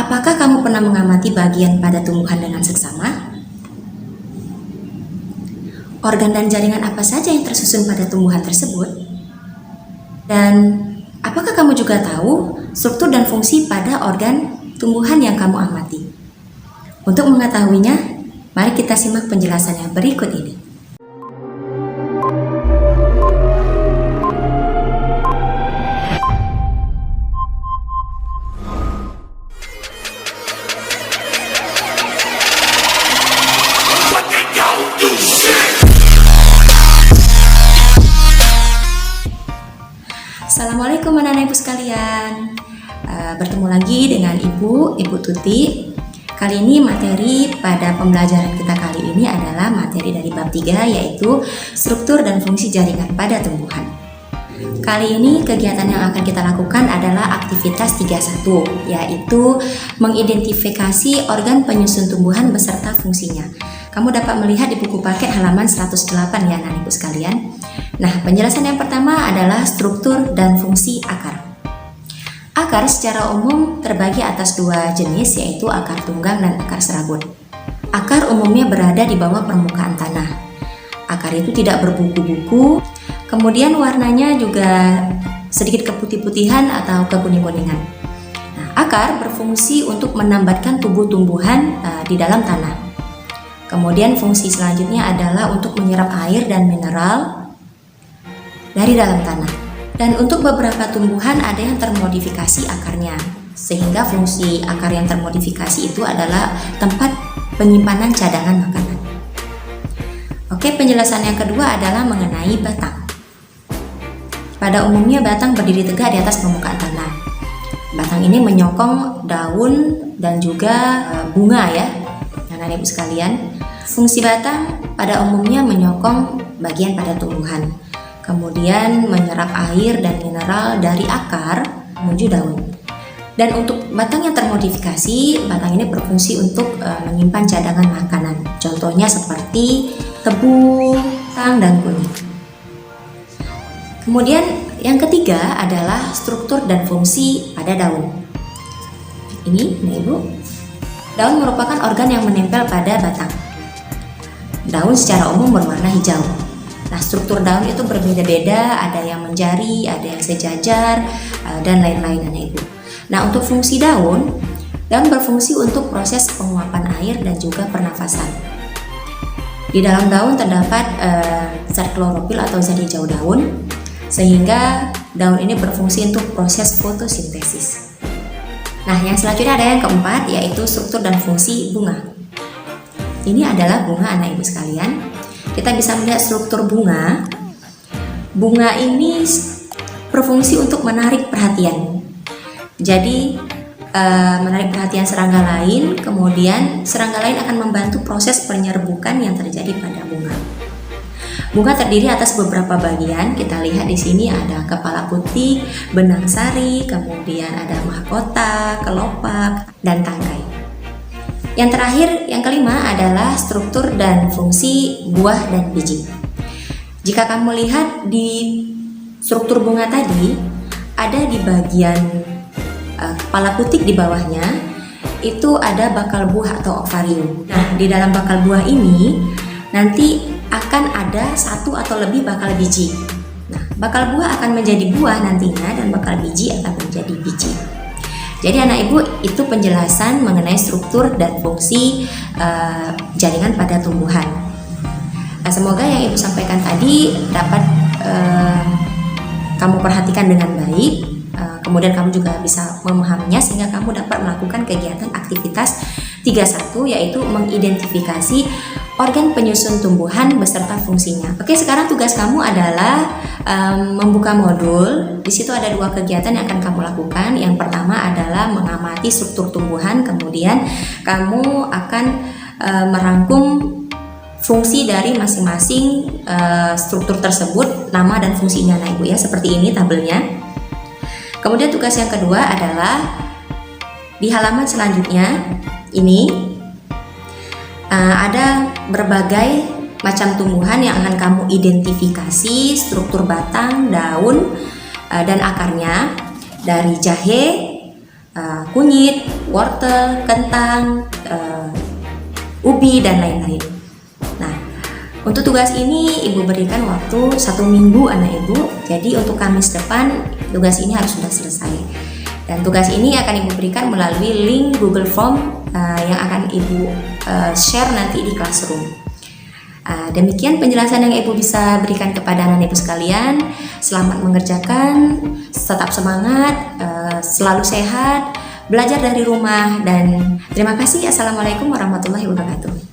Apakah kamu pernah mengamati bagian pada tumbuhan dengan seksama? Organ dan jaringan apa saja yang tersusun pada tumbuhan tersebut? Dan apakah kamu juga tahu struktur dan fungsi pada organ tumbuhan yang kamu amati? Untuk mengetahuinya, mari kita simak penjelasannya berikut ini. Assalamualaikum anak-anak ibu sekalian. Bertemu lagi dengan Ibu Tuti. Kali ini materi pada pembelajaran kita kali ini adalah materi dari bab 3, yaitu struktur dan fungsi jaringan pada tumbuhan. Kali ini kegiatan yang akan kita lakukan adalah aktivitas 3.1, yaitu mengidentifikasi organ penyusun tumbuhan beserta fungsinya. Kamu dapat melihat di buku paket halaman 108 ya anak-anak ibu sekalian. Nah, penjelasan yang pertama adalah struktur dan fungsi akar. Akar secara umum terbagi atas dua jenis, yaitu akar tunggang dan akar serabut. Akar umumnya berada di bawah permukaan tanah. Akar itu tidak berbuku-buku, kemudian warnanya juga sedikit keputih-putihan atau kekuning-kuningan. Nah, akar berfungsi untuk menambatkan tubuh tumbuhan di dalam tanah. Kemudian fungsi selanjutnya adalah untuk menyerap air dan mineral dari dalam tanah. Dan untuk beberapa tumbuhan ada yang termodifikasi akarnya, sehingga fungsi akar yang termodifikasi itu adalah tempat penyimpanan cadangan makanan. Oke, penjelasan yang kedua adalah mengenai batang. Pada umumnya batang berdiri tegak di atas permukaan tanah. Batang ini menyokong daun dan juga bunga ya, anak-anak ibu sekalian. Fungsi batang pada umumnya menyokong bagian pada tumbuhan, kemudian menyerap air dan mineral dari akar menuju daun. Dan untuk batang yang termodifikasi, batang ini berfungsi untuk menyimpan cadangan makanan. Contohnya seperti tebu, kentang, dan kunyit. Kemudian yang ketiga adalah struktur dan fungsi pada daun. Ini Ibu. Daun merupakan organ yang menempel pada batang. Daun secara umum berwarna hijau. Nah, struktur daun itu berbeda-beda, ada yang menjari, ada yang sejajar, dan lain-lain anak ibu. Nah, untuk fungsi daun berfungsi untuk proses penguapan air dan juga pernafasan. Di dalam daun terdapat zat klorofil atau zat hijau daun, sehingga daun ini berfungsi untuk proses fotosintesis. Nah, yang selanjutnya ada yang keempat, yaitu struktur dan fungsi bunga. Ini adalah bunga anak ibu sekalian. Kita bisa melihat struktur bunga. Bunga ini berfungsi untuk menarik perhatian. Jadi menarik perhatian serangga lain, kemudian serangga lain akan membantu proses penyerbukan yang terjadi pada bunga. Bunga terdiri atas beberapa bagian. Kita lihat di sini ada kepala putih, benang sari, kemudian ada mahkota, kelopak, dan tangkai. Yang terakhir, yang kelima adalah struktur dan fungsi buah dan biji. Jika kamu lihat di struktur bunga tadi, ada di bagian kepala putik di bawahnya, itu ada bakal buah atau ovarium. Nah, di dalam bakal buah ini nanti akan ada satu atau lebih bakal biji. Nah, bakal buah akan menjadi buah nantinya dan bakal biji akan menjadi biji. Jadi anak ibu, itu penjelasan mengenai struktur dan fungsi jaringan pada tumbuhan. Semoga yang ibu sampaikan tadi dapat kamu perhatikan dengan baik, kemudian kamu juga bisa memahaminya sehingga kamu dapat melakukan kegiatan aktivitas 3.1, yaitu mengidentifikasi organ penyusun tumbuhan beserta fungsinya. Oke, sekarang tugas kamu adalah membuka modul. Di situ ada dua kegiatan yang akan kamu lakukan. Yang pertama adalah mengamati struktur tumbuhan, kemudian kamu akan merangkum fungsi dari masing-masing struktur tersebut, nama dan fungsinya anak ibu ya, seperti ini tabelnya. Kemudian tugas yang kedua adalah di halaman selanjutnya ini ada berbagai macam tumbuhan yang akan kamu identifikasi struktur batang, daun, dan akarnya, dari jahe, kunyit, wortel, kentang, ubi, dan lain-lain. Nah, untuk tugas ini Ibu berikan waktu 1 minggu anak Ibu. Jadi untuk Kamis depan tugas ini harus sudah selesai. Dan tugas ini akan Ibu berikan melalui link Google Form yang akan Ibu share nanti di classroom. Demikian penjelasan yang Ibu bisa berikan kepada anak Ibu sekalian. Selamat mengerjakan, tetap semangat, selalu sehat, belajar dari rumah, dan terima kasih. Assalamualaikum warahmatullahi wabarakatuh.